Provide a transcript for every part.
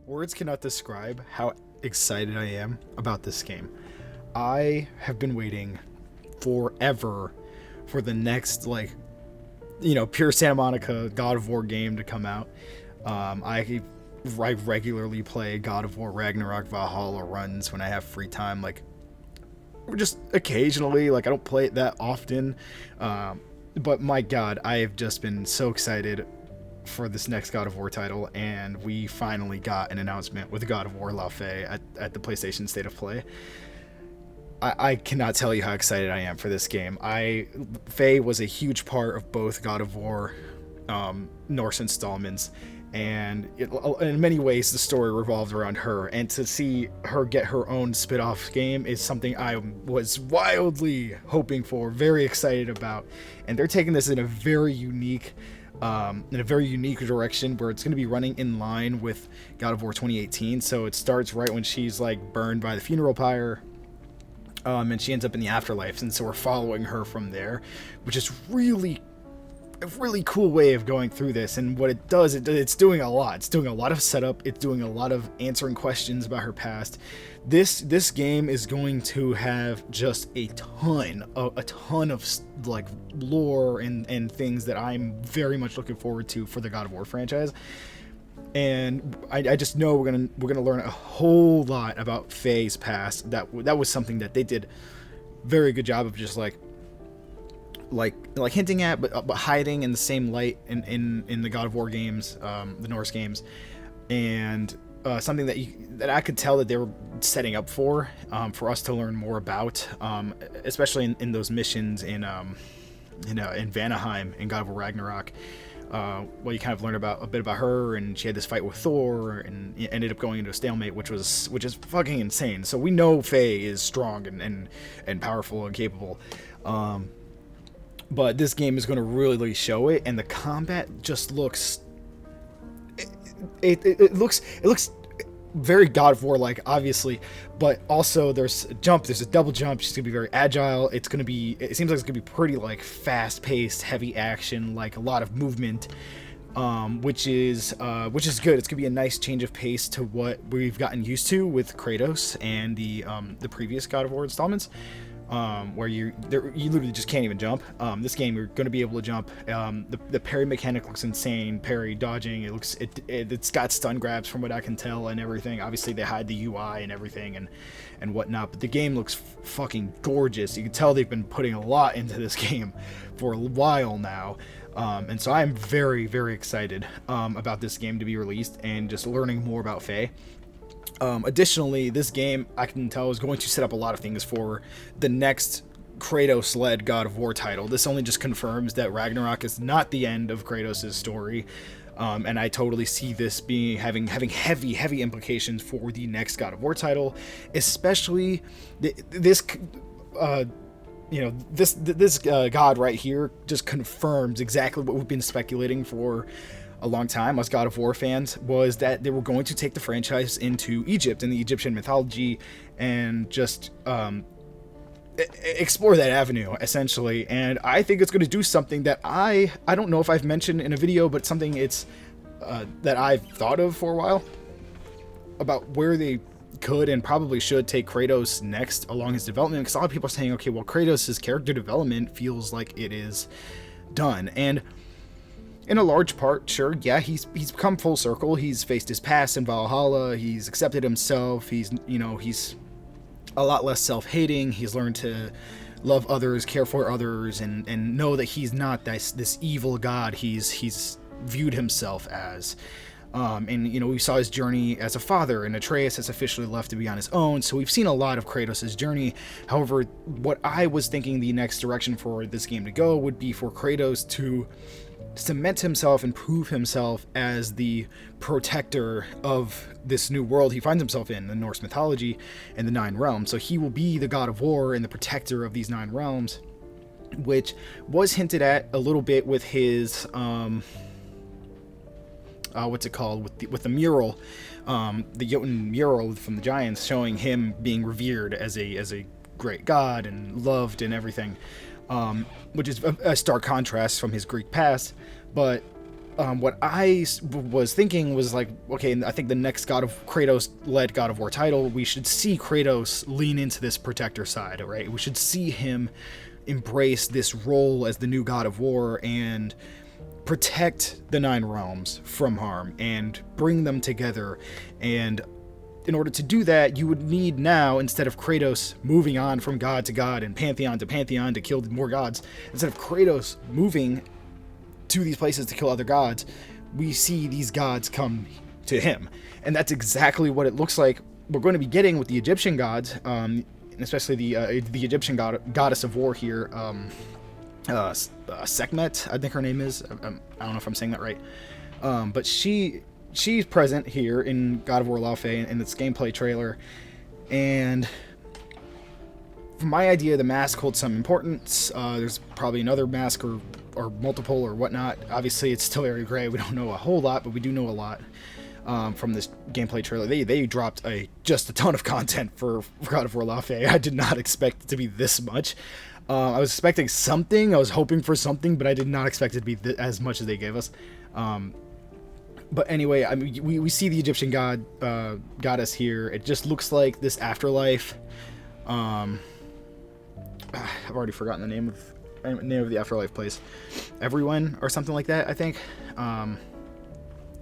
Words cannot describe how excited I am about this game. I have been waiting forever for the next, pure Santa Monica God of War game to come out. I regularly play God of War Ragnarok Valhalla runs when I have free time, just occasionally. I don't play it that often. But my God, I have just been so excited for this next God of War title, and we finally got an announcement with God of War Laufey at the PlayStation State of Play. I cannot tell you how excited I am for this game. Faye was a huge part of both God of War Norse installments, and in many ways the story revolved around her, and to see her get her own spin-off game is something I was wildly hoping for, very excited about. And they're taking this in a very unique direction, where it's going to be running in line with God of War 2018. So it starts right when she's burned by the funeral pyre, and she ends up in the afterlife, and so we're following her from there, which is a really cool way of going through this. And what it does, it's doing a lot. It's doing a lot of setup. It's doing a lot of answering questions about her past. This game is going to have just a ton of lore and things that I'm very much looking forward to for the God of War franchise. And I just know we're gonna learn a whole lot about Faye's past. That was something that they did very good job of, just hinting at, but hiding in the same light in the God of War games, the Norse games, and something that I could tell that they were setting up for us to learn more about, especially in those missions in Vanaheim in God of War Ragnarok. You kind of learn a bit about her, and she had this fight with Thor, and it ended up going into a stalemate, which is fucking insane. So we know Faye is strong and powerful and capable. But this game is going to really show it, and the combat just looks. It looks very God of War like, obviously, but also there's a double jump. She's gonna be very agile. It seems like it's gonna be pretty fast paced, heavy action, a lot of movement, which is good. It's gonna be a nice change of pace to what we've gotten used to with Kratos and the previous God of War installments. Where you literally just can't even jump. This game, you're going to be able to jump. The parry mechanic looks insane. Parry, dodging, it's got stun grabs from what I can tell and everything. Obviously they hide the UI and everything and whatnot, but the game looks fucking gorgeous. You can tell they've been putting a lot into this game for a while now. And so I'm very, very excited about this game to be released and just learning more about Faye. Additionally, this game, I can tell, is going to set up a lot of things for the next Kratos-led God of War title. This only just confirms that Ragnarok is not the end of Kratos' story, and I totally see this having heavy implications for the next God of War title, especially this God right here just confirms exactly what we've been speculating for a long time, us God of War fans, was that they were going to take the franchise into Egypt and the Egyptian mythology and just explore that avenue, essentially. And I think it's going to do something that I don't know if I've mentioned in a video, but something that I've thought of for a while about where they could and probably should take Kratos next along his development, because a lot of people are saying, okay, well, Kratos' character development feels like it is done. And in a large part, sure, yeah, he's come full circle. He's faced his past in Valhalla. He's accepted himself. He's a lot less self-hating. He's learned to love others, care for others, and know that he's not this evil god he's viewed himself as. We saw his journey as a father, and Atreus has officially left to be on his own, so we've seen a lot of Kratos' journey. However, what I was thinking the next direction for this game to go would be for Kratos to cement himself and prove himself as the protector of this new world he finds himself in, the Norse mythology and the Nine Realms. So he will be the God of War and the protector of these Nine Realms, which was hinted at a little bit with his with the mural, the Jotun mural from the Giants, showing him being revered as a great god and loved and everything, which is a stark contrast from his Greek past. But what was thinking was like, okay, I think the next Kratos-led God of War title, we should see Kratos lean into this protector side, right? We should see him embrace this role as the new God of War and protect the Nine Realms from harm and bring them together. And in order to do that, you would need now, instead of Kratos moving on from god to god and pantheon to kill more gods, instead of Kratos moving to these places to kill other gods, we see these gods come to him. And that's exactly what it looks like we're going to be getting with the Egyptian gods, and especially the Egyptian goddess of war here, Sekhmet, I think her name is. I don't know if I'm saying that right. But she's present here in God of War Laufey in this gameplay trailer. And from my idea, the mask holds some importance. There's probably another mask or multiple or whatnot. Obviously, it's still very gray. We don't know a whole lot, but we do know a lot from this gameplay trailer. They dropped just a ton of content for God of War Laufey. I did not expect it to be this much. I was expecting something. I was hoping for something, but I did not expect it to be as much as they gave us. But anyway, I mean, we see the Egyptian goddess here. It just looks like this afterlife. I've already forgotten the name of the afterlife place. Everyone or something like that, I think. I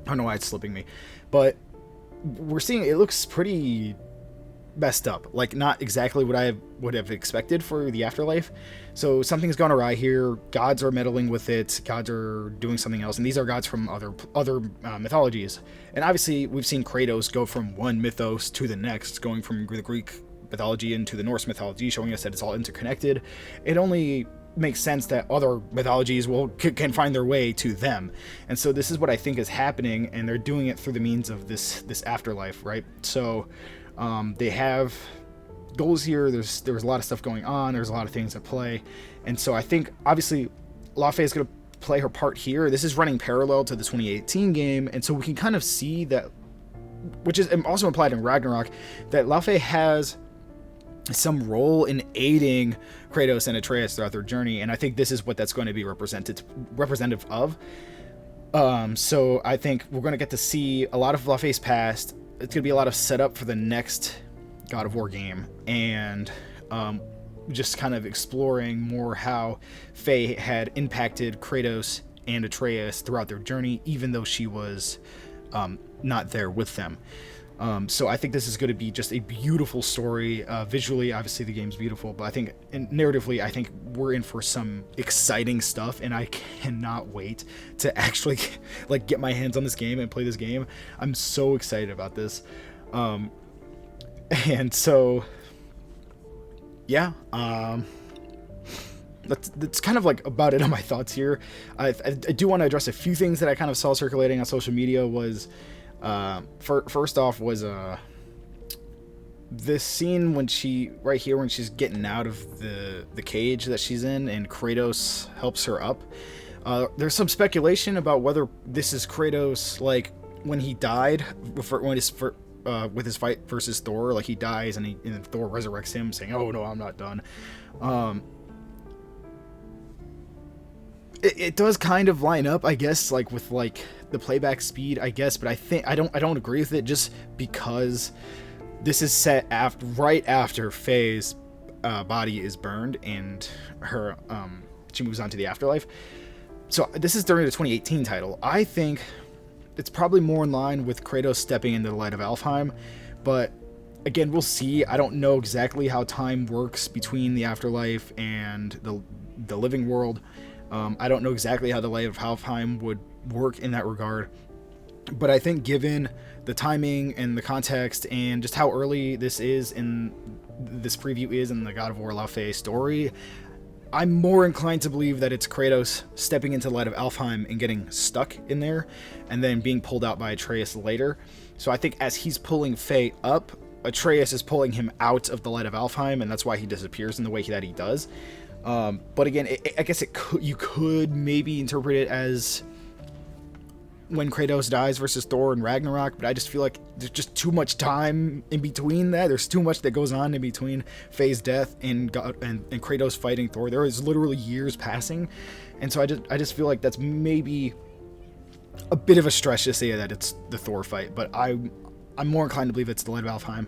don't know why it's slipping me, but we're seeing it looks pretty messed up, like not exactly what I would have expected for the afterlife. So something's gone awry here. Gods are meddling with it. Gods are doing something else, and these are gods from other mythologies. And obviously, we've seen Kratos go from one mythos to the next, going from the Greek mythology into the Norse mythology, showing us that it's all interconnected. It only makes sense that other mythologies can find their way to them. And so this is what I think is happening, and they're doing it through the means of this afterlife, right? So they have goals here. There's a lot of stuff going on. There's a lot of things at play. And so I think, obviously, Laufey is going to play her part here. This is running parallel to the 2018 game, and so we can kind of see that, which is also implied in Ragnarok, that Laufey has some role in aiding Kratos and Atreus throughout their journey, and I think this is what that's going to be representative of. So I think we're going to get to see a lot of Laufey's past. It's going to be a lot of setup for the next God of War game, and just kind of exploring more how Faye had impacted Kratos and Atreus throughout their journey, even though she was not there with them. So I think this is going to be just a beautiful story. Visually, obviously the game's beautiful, but I think narratively, I think we're in for some exciting stuff, and I cannot wait to actually like get my hands on this game and play this game. I'm so excited about this. And so, yeah, that's kind of like about it on my thoughts here. I do want to address a few things that I kind of saw circulating on social media. Was first off was this scene when she's getting out of the cage that she's in, and Kratos helps her up. There's some speculation about whether this is Kratos, like when he died with his fight versus Thor, like he dies and Thor resurrects him, saying, "Oh no, I'm not done." It does kind of line up, I guess, like with like the playback speed, I guess, but I don't agree with it, just because this is set right after Faye's body is burned and her she moves on to the afterlife. So this is during the 2018 title. I think it's probably more in line with Kratos stepping into the light of Alfheim, but again, we'll see. I don't know exactly how time works between the afterlife and the living world. I don't know exactly how the light of Alfheim would work in that regard, but I think given the timing and the context and just how early this preview is in the God of War Laufey story, I'm more inclined to believe that it's Kratos stepping into the light of Alfheim and getting stuck in there, and then being pulled out by Atreus later. So I think as he's pulling Faye up, Atreus is pulling him out of the light of Alfheim, and that's why he disappears in the way that he does. But again, I guess you could maybe interpret it as when Kratos dies versus Thor and Ragnarok, but I just feel like there's just too much time in between that. There's too much that goes on in between Faye's death and Kratos fighting Thor. There is literally years passing, and so I just feel like that's maybe a bit of a stretch to say that it's the Thor fight, but I'm more inclined to believe it's the Light of Alfheim.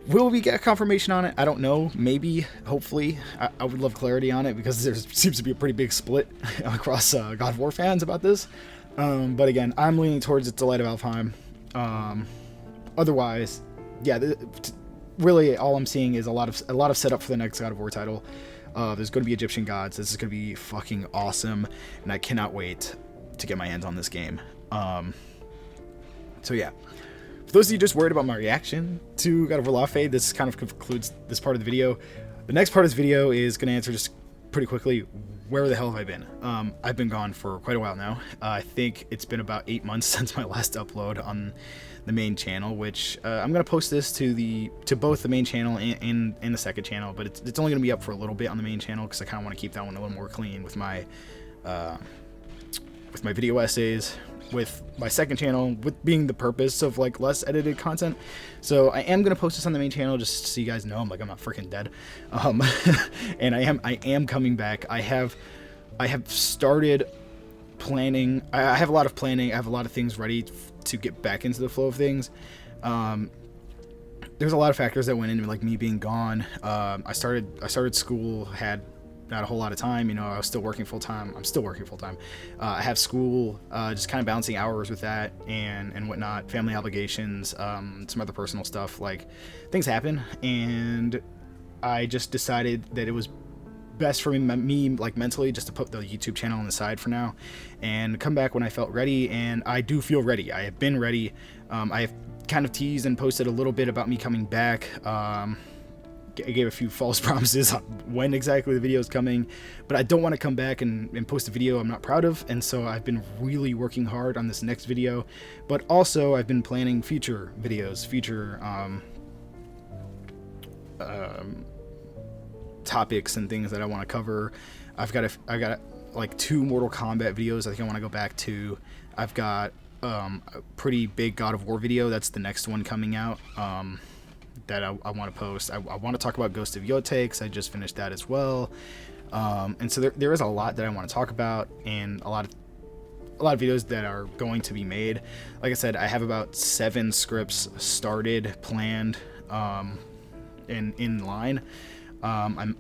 Will we get confirmation on it? I don't know. Maybe. Hopefully. I would love clarity on it, because there seems to be a pretty big split across God of War fans about this. But again, I'm leaning towards it's the Light of Alfheim. Otherwise, yeah, really all I'm seeing is a lot of setup for the next God of War title. There's going to be Egyptian gods. This is going to be fucking awesome, and I cannot wait to get my hands on this game. So yeah. For those of you just worried about my reaction to God of War Laufey, this kind of concludes this part of the video. The next part of this video is going to answer just pretty quickly, where the hell have I been? I've been gone for quite a while now. I think it's been about 8 months since my last upload on the main channel, which I'm going to post this to both the main channel and the second channel, but it's only going to be up for a little bit on the main channel, because I kind of want to keep that one a little more clean with my video essays. With my second channel, with being the purpose of like less edited content. So I am gonna post this on the main channel just so you guys know I'm not freaking dead. And I am coming back. I have started planning. I have a lot of planning. I have a lot of things ready to get back into the flow of things. There's a lot of factors that went into like me being gone. I started school, had not a whole lot of time, you know. I was still working full-time. I'm still working full-time. I have school, just kind of balancing hours with that and whatnot, family obligations, some other personal stuff, like things happen, and I just decided that it was best for me like mentally just to put the YouTube channel on the side for now and come back when I felt ready. And I do feel ready. I have been ready. I have kind of teased and posted a little bit about me coming back. I gave a few false promises on when exactly the video is coming, but I don't want to come back and post a video I'm not proud of, and so I've been really working hard on this next video, but also I've been planning future videos, future topics and things that I want to cover. I got like 2 Mortal Kombat videos I think I want to go back to. I've got a pretty big God of War video. That's the next one coming out. That I want to post. I want to talk about Ghost of Yotei, because I just finished that as well. And so there is a lot that I want to talk about, and a lot of videos that are going to be made. Like I said, I have about 7 scripts started, planned, and in line. I'm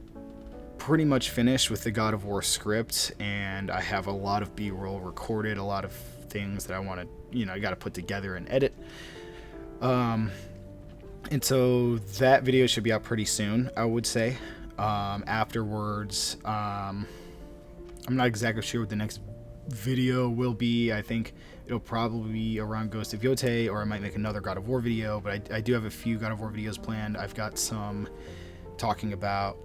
pretty much finished with the God of War script, and I have a lot of B-roll recorded, a lot of things that I want to, you know, I got to put together and edit. And so that video should be out pretty soon, I would say. Afterwards, I'm not exactly sure what the next video will be. I think it'll probably be around Ghost of Yotei, or I might make another God of War video, but I do have a few God of War videos planned. I've got some talking about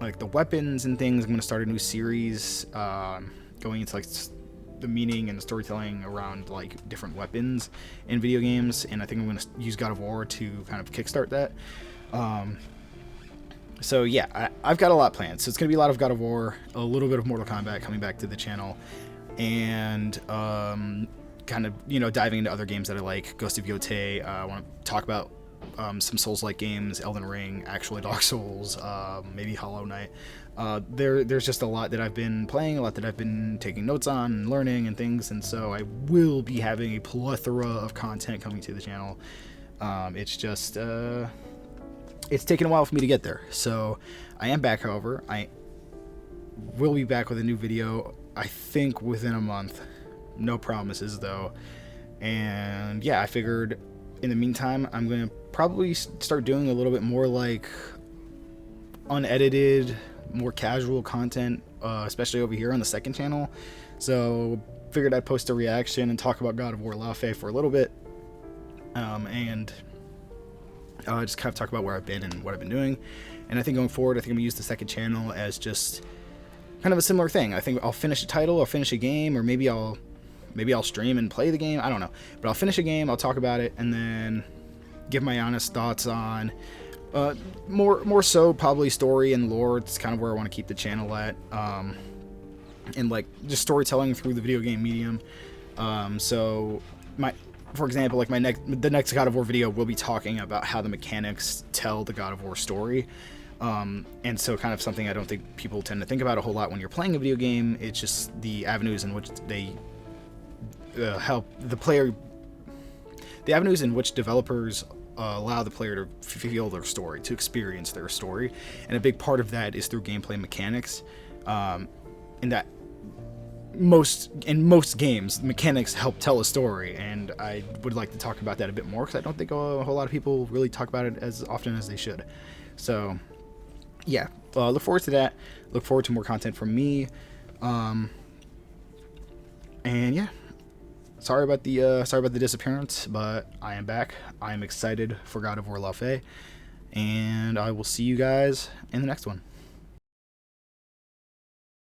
like the weapons and things. I'm going to start a new series going into like the meaning and the storytelling around like different weapons in video games, and I think I'm going to use God of War to kind of kickstart that. So yeah, I've got a lot planned. So it's going to be a lot of God of War, a little bit of Mortal Kombat coming back to the channel, and kind of, you know, diving into other games that I like. Ghost of Yotei. I want to talk about some Souls-like games, Elden Ring, actually Dark Souls, maybe Hollow Knight. There's just a lot that I've been playing, a lot that I've been taking notes on and learning and things, and so I will be having a plethora of content coming to the channel. It's just it's taken a while for me to get there. So I am back, however. I will be back with a new video, I think within a month. No promises though. And yeah, I figured in the meantime I'm going to probably start doing a little bit more like unedited, more casual content, especially over here on the second channel. So figured I'd post a reaction and talk about God of War Laufey for a little bit, and just kind of talk about where I've been and what I've been doing. And I think going forward, I think I'm gonna use the second channel as just kind of a similar thing. I think I'll finish a title or finish a game, or maybe I'll stream and play the game. I don't know, but I'll finish a game, I'll talk about it, and then give my honest thoughts on more so probably story and lore. It's kind of where I want to keep the channel at, and like just storytelling through the video game medium. So for example, like the next God of War video will be talking about how the mechanics tell the God of War story. And so kind of something I don't think people tend to think about a whole lot when you're playing a video game. It's just the avenues in which they help the player, the avenues in which developers allow the player to feel their story, to experience their story, and a big part of that is through gameplay mechanics. In that in most games, mechanics help tell a story, and I would like to talk about that a bit more because I don't think a whole lot of people really talk about it as often as they should. So, yeah, look forward to that. Look forward to more content from me. And yeah, sorry about the disappearance, but I am back. I am excited for God of War Laufey, and I will see you guys in the next one.